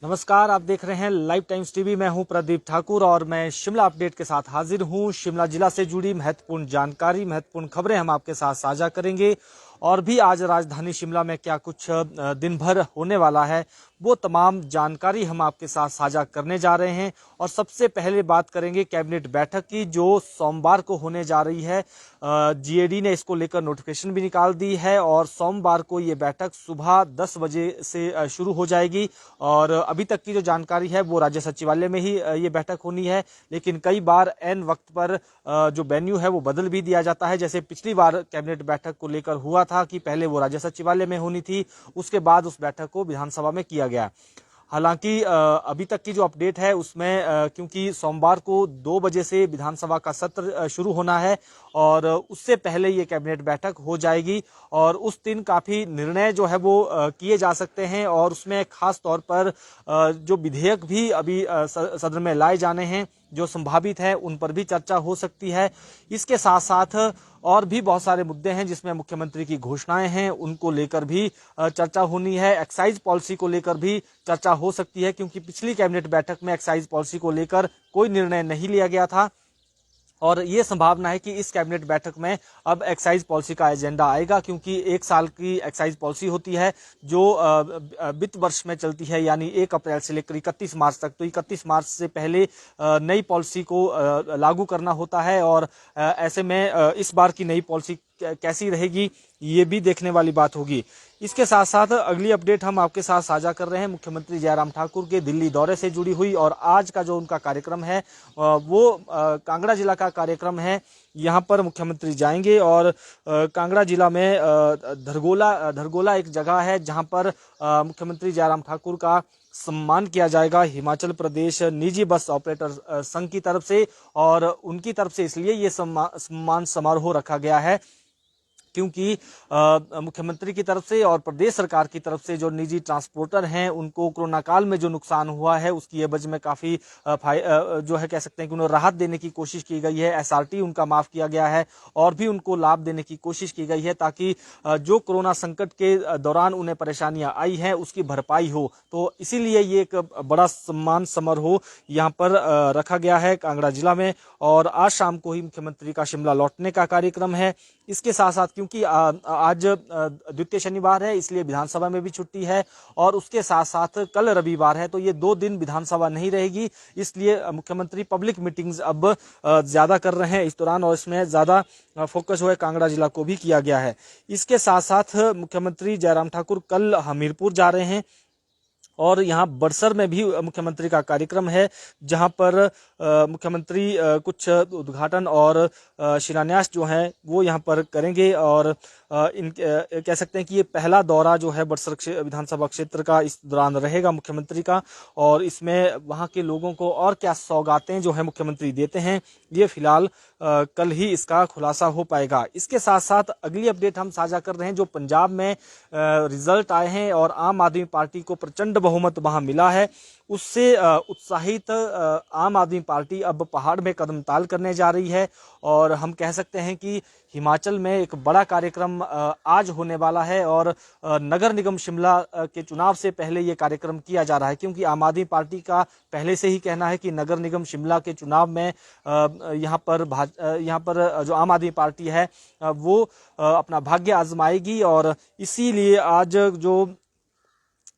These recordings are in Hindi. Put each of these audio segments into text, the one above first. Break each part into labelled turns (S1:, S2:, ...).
S1: नमस्कार, आप देख रहे हैं लाइव टाइम्स टीवी। मैं हूं प्रदीप ठाकुर और मैं शिमला अपडेट के साथ हाजिर हूं। शिमला जिला से जुड़ी महत्वपूर्ण जानकारी, महत्वपूर्ण खबरें हम आपके साथ साझा करेंगे। और भी आज राजधानी शिमला में क्या कुछ दिन भर होने वाला है, वो तमाम जानकारी हम आपके साथ साझा करने जा रहे हैं। और सबसे पहले बात करेंगे कैबिनेट बैठक की, जो सोमवार को होने जा रही है। जीएडी ने इसको लेकर नोटिफिकेशन भी निकाल दी है और सोमवार को ये बैठक सुबह 10 बजे से शुरू हो जाएगी। और अभी तक की जो जानकारी है वो राज्य सचिवालय में ही ये बैठक होनी है, लेकिन कई बार एन वक्त पर जो वेन्यू है वो बदल भी दिया जाता है। जैसे पिछली बार कैबिनेट बैठक को लेकर हुआ था कि पहले वो राज्य सचिवालय में होनी थी, उसके बाद उस बैठक को विधानसभा में किया गया। हालांकि अभी तक की जो अपडेट है उसमें क्योंकि सोमवार को 2 बजे से विधानसभा का सत्र शुरू होना है और उससे पहले ये कैबिनेट बैठक हो जाएगी और उस दिन काफी निर्णय जो है वो किए जा सकते हैं। और उसमें खास तौर पर जो विधेयक भी अभी सदन में लाए जाने हैं, जो संभावित है, उन पर भी चर्चा हो सकती है। इसके साथ साथ और भी बहुत सारे मुद्दे हैं जिसमें मुख्यमंत्री की घोषणाएं हैं, उनको लेकर भी चर्चा होनी है। एक्साइज पॉलिसी को लेकर भी चर्चा हो सकती है, क्योंकि पिछली कैबिनेट बैठक में एक्साइज पॉलिसी को लेकर कोई निर्णय नहीं लिया गया था और ये संभावना है कि इस कैबिनेट बैठक में अब एक्साइज पॉलिसी का एजेंडा आएगा, क्योंकि 1 साल की एक्साइज पॉलिसी होती है जो वित्त वर्ष में चलती है, यानी 1 अप्रैल से लेकर 31 मार्च तक। तो 31 मार्च से पहले नई पॉलिसी को लागू करना होता है और ऐसे में इस बार की नई पॉलिसी कैसी रहेगी ये भी देखने वाली बात होगी। इसके साथ साथ अगली अपडेट हम आपके साथ साझा कर रहे हैं मुख्यमंत्री जयराम ठाकुर के दिल्ली दौरे से जुड़ी हुई। और आज का जो उनका कार्यक्रम है वो कांगड़ा जिला का कार्यक्रम है। यहाँ पर मुख्यमंत्री जाएंगे और कांगड़ा जिला में धरगोला एक जगह है जहाँ पर मुख्यमंत्री जयराम ठाकुर का सम्मान किया जाएगा हिमाचल प्रदेश निजी बस ऑपरेटर संघ की तरफ से। और उनकी तरफ से इसलिए ये सम्मान समारोह रखा गया है क्योंकि मुख्यमंत्री की तरफ से और प्रदेश सरकार की तरफ से जो निजी ट्रांसपोर्टर हैं उनको कोरोना काल में जो नुकसान हुआ है उसकी एवज में काफी जो है कह सकते हैं कि उन्हें राहत देने की कोशिश की गई है। एसआरटी उनका माफ किया गया है और भी उनको लाभ देने की कोशिश की गई है ताकि जो कोरोना संकट के दौरान उन्हें परेशानियां आई हैं उसकी भरपाई हो। तो इसीलिए ये एक बड़ा सम्मान समारोह यहाँ पर रखा गया है कांगड़ा जिला में। और आज शाम को ही मुख्यमंत्री का शिमला लौटने का कार्यक्रम है। इसके साथ साथ क्योंकि आज द्वितीय शनिवार है इसलिए विधानसभा में भी छुट्टी है और उसके साथ साथ कल रविवार है, तो ये 2 दिन विधानसभा नहीं रहेगी। इसलिए मुख्यमंत्री पब्लिक मीटिंग्स अब ज्यादा कर रहे हैं इस दौरान और इसमें ज्यादा फोकस जो है कांगड़ा जिला को भी किया गया है। इसके साथ साथ मुख्यमंत्री जयराम ठाकुर कल हमीरपुर जा रहे हैं और यहाँ बड़सर में भी मुख्यमंत्री का कार्यक्रम है, जहां पर मुख्यमंत्री कुछ उद्घाटन और शिलान्यास जो है वो यहाँ पर करेंगे। और कह सकते हैं कि ये पहला दौरा जो है बड़सर विधानसभा क्षेत्र का इस दौरान रहेगा मुख्यमंत्री का। और इसमें वहां के लोगों को और क्या सौगातें जो है मुख्यमंत्री देते हैं ये फिलहाल कल ही इसका खुलासा हो पाएगा। इसके साथ साथ अगली अपडेट हम साझा कर रहे हैं। जो पंजाब में रिजल्ट आए हैं और आम आदमी पार्टी को प्रचंड बहुमत वहां मिला है, उससे उत्साहित आम आदमी पार्टी अब पहाड़ में कदम ताल करने जा रही है। और हम कह सकते हैं कि हिमाचल में एक बड़ा कार्यक्रम आज होने वाला है और नगर निगम शिमला के चुनाव से पहले ये कार्यक्रम किया जा रहा है, क्योंकि आम आदमी पार्टी का पहले से ही कहना है कि नगर निगम शिमला के चुनाव में यहाँ पर जो आम आदमी पार्टी है वो अपना भाग्य आजमाएगी। और इसीलिए आज जो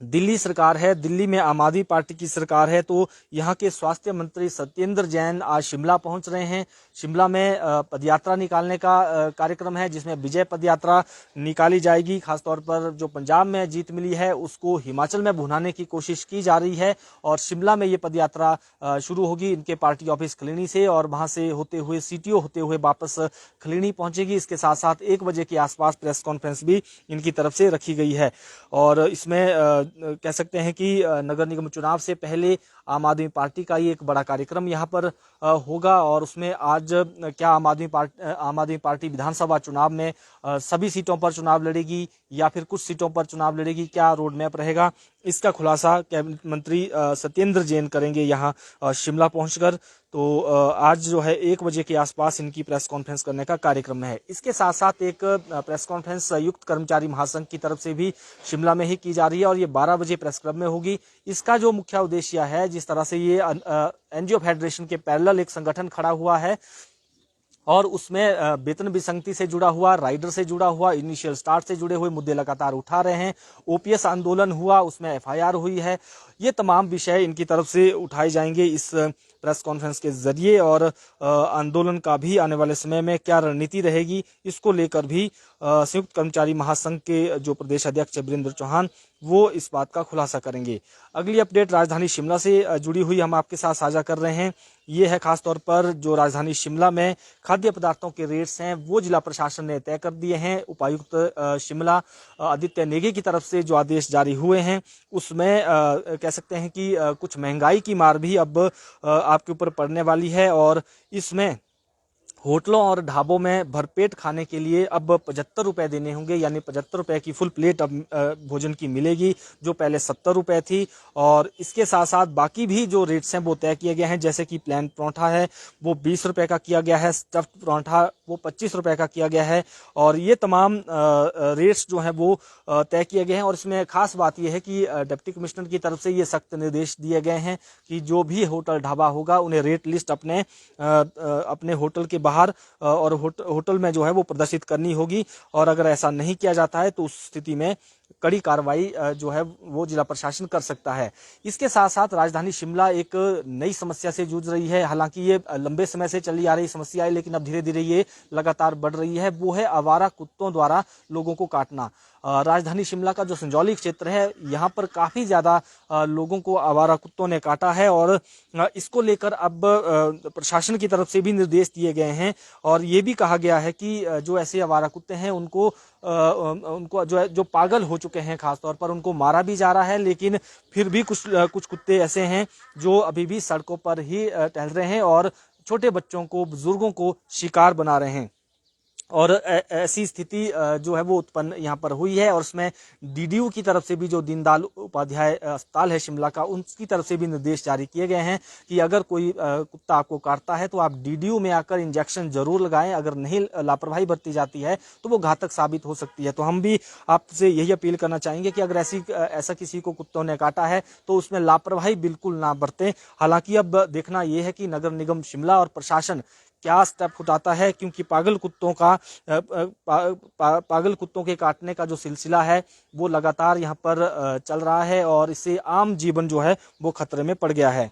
S1: दिल्ली सरकार है, दिल्ली में आम आदमी पार्टी की सरकार है, तो यहाँ के स्वास्थ्य मंत्री सत्येंद्र जैन आज शिमला पहुंच रहे हैं। शिमला में पदयात्रा निकालने का कार्यक्रम है जिसमें विजय पदयात्रा निकाली जाएगी। खासतौर पर जो पंजाब में जीत मिली है उसको हिमाचल में भुनाने की कोशिश की जा रही है और शिमला में ये पदयात्रा शुरू होगी इनके पार्टी ऑफिस खलीनी से और वहां से होते हुए सीटीओ होते हुए वापस खलीनी पहुंचेगी। इसके साथ साथ 1 बजे के आसपास प्रेस कॉन्फ्रेंस भी इनकी तरफ से रखी गई है। और इसमें कह सकते हैं कि नगर निगम चुनाव से पहले आम आदमी पार्टी का ही एक बड़ा कार्यक्रम यहाँ पर होगा और उसमें आज क्या आम आदमी पार्टी विधानसभा चुनाव में सभी सीटों पर चुनाव लड़ेगी या फिर कुछ सीटों पर चुनाव लड़ेगी, क्या रोड मैप रहेगा, इसका खुलासा कैबिनेट मंत्री सत्येंद्र जैन करेंगे यहाँ शिमला पहुंचकर। तो आज जो है 1 बजे के आसपास इनकी प्रेस कॉन्फ्रेंस करने का कार्यक्रम है। इसके साथ साथ एक प्रेस कॉन्फ्रेंस संयुक्त कर्मचारी महासंघ की तरफ से भी शिमला में ही की जा रही है और ये 12 बजे प्रेस क्लब में होगी। इसका जो मुख्य उद्देश्य है, जिस तरह से ये एनजीओ फेडरेशन के पैरेलल एक संगठन खड़ा हुआ है और उसमें वेतन विसंगति से जुड़ा हुआ, राइडर से जुड़ा हुआ, इनिशियल स्टार्ट से जुड़े हुए मुद्दे लगातार उठा रहे हैं। ओपीएस आंदोलन हुआ, उसमें एफआईआर हुई है। ये तमाम विषय इनकी तरफ से उठाए जाएंगे इस प्रेस कॉन्फ्रेंस के जरिए और आंदोलन का भी आने वाले समय में क्या रणनीति रहेगी, इसको लेकर भी संयुक्त कर्मचारी महासंघ के जो प्रदेश अध्यक्ष वीरेंद्र चौहान वो इस बात का खुलासा करेंगे। अगली अपडेट राजधानी शिमला से जुड़ी हुई हम आपके साथ साझा कर रहे हैं। ये है खासतौर पर जो राजधानी शिमला में खाद्य पदार्थों के रेट्स हैं वो जिला प्रशासन ने तय कर दिए हैं। उपायुक्त शिमला आदित्य नेगी की तरफ से जो आदेश जारी हुए हैं उसमें कह सकते हैं कि कुछ महंगाई की मार भी अब आपके ऊपर पड़ने वाली है और इसमें होटलों और ढाबों में भरपेट खाने के लिए अब 75 रुपए देने होंगे, यानी 75 रुपए की फुल प्लेट अब भोजन की मिलेगी, जो पहले 70 रुपए थी। और इसके साथ साथ बाकी भी जो रेट्स हैं वो तय किए गए हैं, जैसे कि प्लान परोठा है वो 20 रुपए का किया गया है, स्टफ्ड परोठा वो 25 रुपए का किया गया है और ये तमाम रेट्स जो हैं वो तय किए गए हैं। और इसमें खास बात यह है कि डिप्टी कमिश्नर की तरफ से ये सख्त निर्देश दिए गए हैं कि जो भी होटल ढाबा होगा उन्हें रेट लिस्ट अपने होटल के बाहर और होटल में जो है वो प्रदर्शित करनी होगी और अगर ऐसा नहीं किया जाता है तो उस स्थिति में कड़ी कार्रवाई जो है वो जिला प्रशासन कर सकता है। इसके साथ साथ राजधानी शिमला एक नई समस्या से जूझ रही है। हालांकि ये लंबे समय से चली आ रही समस्या है लेकिन अब धीरे धीरे ये लगातार बढ़ रही है। वो है आवारा कुत्तों द्वारा लोगों को काटना। राजधानी शिमला का जो संजौली क्षेत्र है यहाँ पर काफी ज्यादा लोगों को आवारा कुत्तों ने काटा है और इसको लेकर अब प्रशासन की तरफ से भी निर्देश दिए गए हैं और ये भी कहा गया है कि जो ऐसे आवारा कुत्ते हैं उनको जो पागल हो चुके हैं खासतौर पर उनको मारा भी जा रहा है, लेकिन फिर भी कुछ कुत्ते ऐसे हैं जो अभी भी सड़कों पर ही टहल रहे हैं और छोटे बच्चों को, बुजुर्गों को शिकार बना रहे हैं। और ऐसी स्थिति जो है वो उत्पन्न यहाँ पर हुई है और उसमें डीडीयू की तरफ से भी जो दीनदयाल उपाध्याय अस्पताल है शिमला का, उनकी तरफ से भी निर्देश जारी किए गए हैं कि अगर कोई कुत्ता आपको काटता है तो आप डीडीयू में आकर इंजेक्शन जरूर लगाएं। अगर नहीं लापरवाही बरती जाती है तो वो घातक साबित हो सकती है। तो हम भी आपसे यही अपील करना चाहेंगे कि अगर ऐसा किसी को कुत्तों ने काटा है तो उसमें लापरवाही बिल्कुल ना बरतें। हालांकि अब देखना यह है कि नगर निगम शिमला और प्रशासन क्या स्टेप उठाता है, क्योंकि पागल कुत्तों के काटने का जो सिलसिला है वो लगातार यहाँ पर चल रहा है और इससे आम जीवन जो है वो खतरे में पड़ गया है।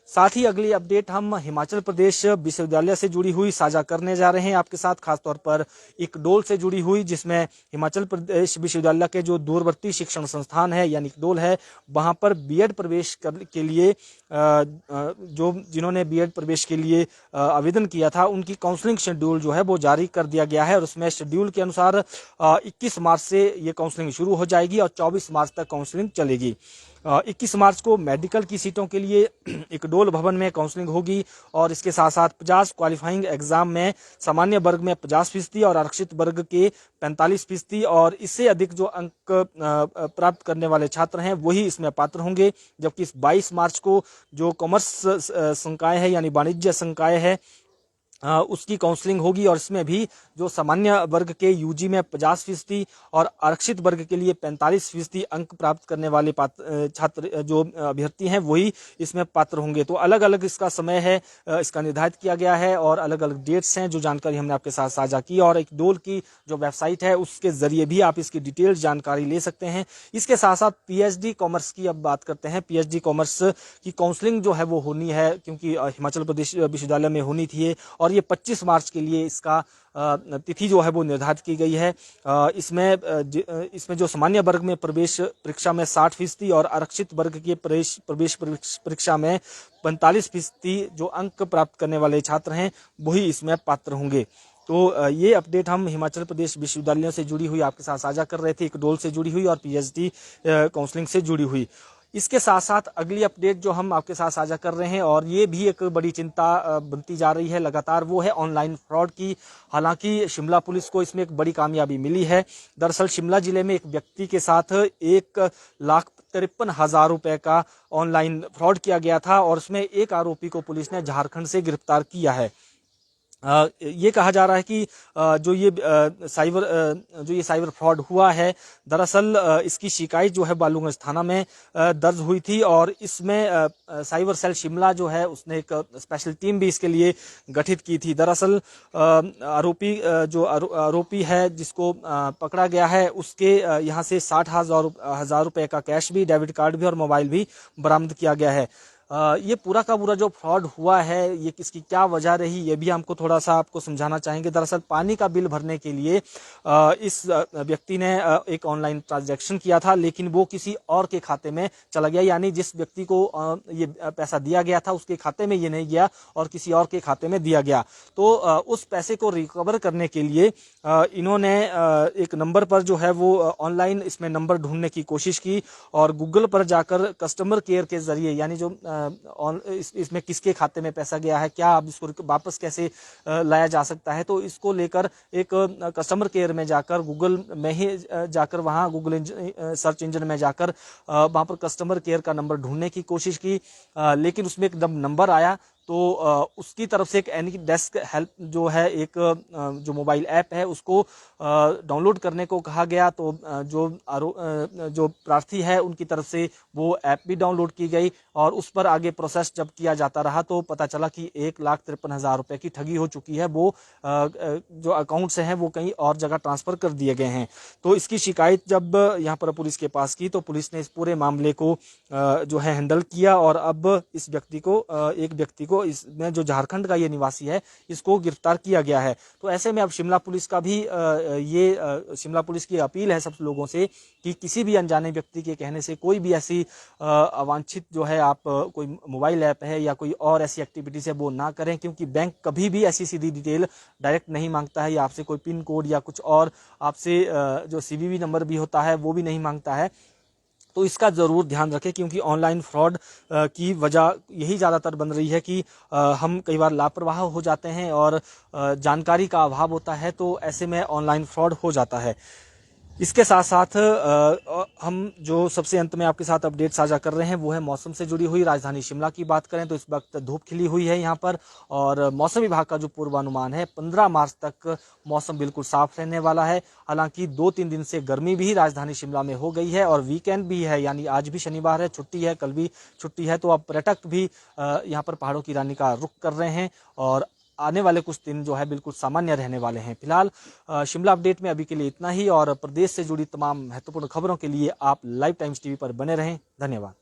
S1: साथ ही अगली अपडेट हम हिमाचल प्रदेश विश्वविद्यालय से जुड़ी हुई साझा करने जा रहे हैं आपके साथ, खासतौर पर इक्डोल से जुड़ी हुई, जिसमें हिमाचल प्रदेश विश्वविद्यालय के जो दूरवर्ती शिक्षण संस्थान है यानी इक्डोल है, वहां पर बीएड प्रवेश के लिए जिन्होंने बीएड प्रवेश के लिए आवेदन किया था उनकी काउंसलिंग शेड्यूल जो है वो जारी कर दिया गया है और उसमें शेड्यूल के अनुसार 21 मार्च से ये काउंसलिंग शुरू हो जाएगी और 24 मार्च तक काउंसलिंग चलेगी। 21 मार्च को मेडिकल की सीटों के लिए इक्डोल भवन में काउंसलिंग होगी और इसके साथ साथ 50 क्वालिफाइंग एग्जाम में सामान्य वर्ग में 50% और आरक्षित वर्ग के 45% और इससे अधिक जो अंक प्राप्त करने वाले छात्र हैं वही इसमें पात्र होंगे। जबकि इस 22 मार्च को जो कॉमर्स संकाय है यानी वाणिज्य संकाय है उसकी काउंसलिंग होगी और इसमें भी जो सामान्य वर्ग के यूजी में 50% और आरक्षित वर्ग के लिए 45% अंक प्राप्त करने वाले छात्र जो अभ्यर्थी हैं वही इसमें पात्र होंगे। तो अलग अलग इसका समय है, इसका निर्धारित किया गया है और अलग अलग डेट्स हैं जो जानकारी हमने आपके साथ साझा की और इक्डोल की जो वेबसाइट है उसके जरिए भी आप इसकी डिटेल्स जानकारी ले सकते हैं। इसके साथ साथ पीएचडी कॉमर्स की अब बात करते हैं। पीएचडी कॉमर्स की काउंसलिंग जो है वो होनी है, क्योंकि हिमाचल प्रदेश विश्वविद्यालय में होनी थी और ये 25 मार्च के लिए इसका तिथि जो है वो निर्धारित की गई है। इसमें जो सामान्य वर्ग में प्रवेश परीक्षा में 60% और आरक्षित वर्ग के प्रवेश परीक्षा में 45% जो अंक प्राप्त करने वाले छात्र हैं वही इसमें पात्र होंगे। तो ये अपडेट हम हिमाचल प्रदेश विश्वविद्यालयों से जुड़ी हुई आपके साथ साझा कर रहे थे, इक्डोल से जुड़ी हुई और पीएचडी काउंसलिंग से जुड़ी हुई। इसके साथ साथ अगली अपडेट जो हम आपके साथ साझा कर रहे हैं और ये भी एक बड़ी चिंता बनती जा रही है लगातार, वो है ऑनलाइन फ्रॉड की। हालांकि शिमला पुलिस को इसमें एक बड़ी कामयाबी मिली है। दरअसल शिमला जिले में एक व्यक्ति के साथ 1,53,000 रुपए का ऑनलाइन फ्रॉड किया गया था और उसमें एक आरोपी को पुलिस ने झारखंड से गिरफ्तार किया है। ये कहा जा रहा है कि जो ये साइबर फ्रॉड हुआ है, दरअसल इसकी शिकायत जो है बालूगंज थाना में दर्ज हुई थी और इसमें साइबर सेल शिमला जो है उसने एक स्पेशल टीम भी इसके लिए गठित की थी। दरअसल आरोपी है जिसको पकड़ा गया है, उसके यहाँ से 60,000 रुपए का कैश भी, डेबिट कार्ड भी और मोबाइल भी बरामद किया गया है। ये पूरा का पूरा जो फ्रॉड हुआ है, ये किसकी क्या वजह रही, ये भी हमको थोड़ा सा आपको समझाना चाहेंगे। दरअसल पानी का बिल भरने के लिए इस व्यक्ति ने एक ऑनलाइन ट्रांजैक्शन किया था, लेकिन वो किसी और के खाते में चला गया, यानी जिस व्यक्ति को ये पैसा दिया गया था उसके खाते में ये नहीं गया और किसी और के खाते में दिया गया। तो उस पैसे को रिकवर करने के लिए इन्होंने एक नंबर पर जो है वो ऑनलाइन इसमें नंबर ढूंढने की कोशिश की और गूगल पर जाकर कस्टमर केयर के जरिए, यानी जो इसमें किसके खाते में पैसा गया है, क्या अब इसको वापस कैसे लाया जा सकता है, तो इसको लेकर एक कस्टमर केयर में जाकर गूगल में ही जाकर वहां गूगल सर्च इंजन में जाकर वहां पर कस्टमर केयर का नंबर ढूंढने की कोशिश की, लेकिन उसमें एकदम नंबर आया तो उसकी तरफ से एक एनी डेस्क हेल्प जो है एक जो मोबाइल ऐप है उसको डाउनलोड करने को कहा गया। तो जो प्रार्थी है उनकी तरफ से वो ऐप भी डाउनलोड की गई और उस पर आगे प्रोसेस जब किया जाता रहा तो पता चला कि 1,53,000 रुपए की ठगी हो चुकी है। वो जो अकाउंट से हैं वो कहीं और जगह ट्रांसफर कर दिए गए हैं। तो इसकी शिकायत जब यहाँ पर पुलिस के पास की तो पुलिस ने इस पूरे मामले को जो है हैंडल किया और अब इस व्यक्ति को एक व्यक्ति को इसमें जो झारखंड का ये निवासी है इसको गिरफ्तार किया गया है। तो ऐसे में अब शिमला पुलिस का भी शिमला पुलिस की अपील है सब लोगों से कि किसी भी अनजाने व्यक्ति के कहने से कोई भी ऐसी अवांछित जो है आप कोई मोबाइल ऐप है या कोई और ऐसी एक्टिविटीज है वो ना करें, क्योंकि बैंक कभी भी ऐसी सीधी डिटेल डायरेक्ट नहीं मांगता है या आपसे कोई पिन कोड या कुछ और आपसे जो CVV नंबर भी होता है वो भी नहीं मांगता है। तो इसका ज़रूर ध्यान रखें, क्योंकि ऑनलाइन फ्रॉड की वजह यही ज़्यादातर बन रही है कि हम कई बार लापरवाह हो जाते हैं और जानकारी का अभाव होता है, तो ऐसे में ऑनलाइन फ्रॉड हो जाता है। इसके साथ साथ हम जो सबसे अंत में आपके साथ अपडेट साझा कर रहे हैं वो है मौसम से जुड़ी हुई। राजधानी शिमला की बात करें तो इस वक्त धूप खिली हुई है यहाँ पर और मौसम विभाग का जो पूर्वानुमान है 15 मार्च तक मौसम बिल्कुल साफ रहने वाला है। हालांकि 2-3 दिन से गर्मी भी राजधानी शिमला में हो गई है और वीकेंड भी है, यानी आज भी शनिवार है, छुट्टी है, कल भी छुट्टी है, तो अब पर्यटक भी यहाँ पर पहाड़ों की रानी का रुख कर रहे हैं और आने वाले कुछ दिन जो है बिल्कुल सामान्य रहने वाले हैं। फिलहाल शिमला अपडेट में अभी के लिए इतना ही और प्रदेश से जुड़ी तमाम महत्वपूर्ण खबरों के लिए आप लाइव टाइम्स टीवी पर बने रहें। धन्यवाद।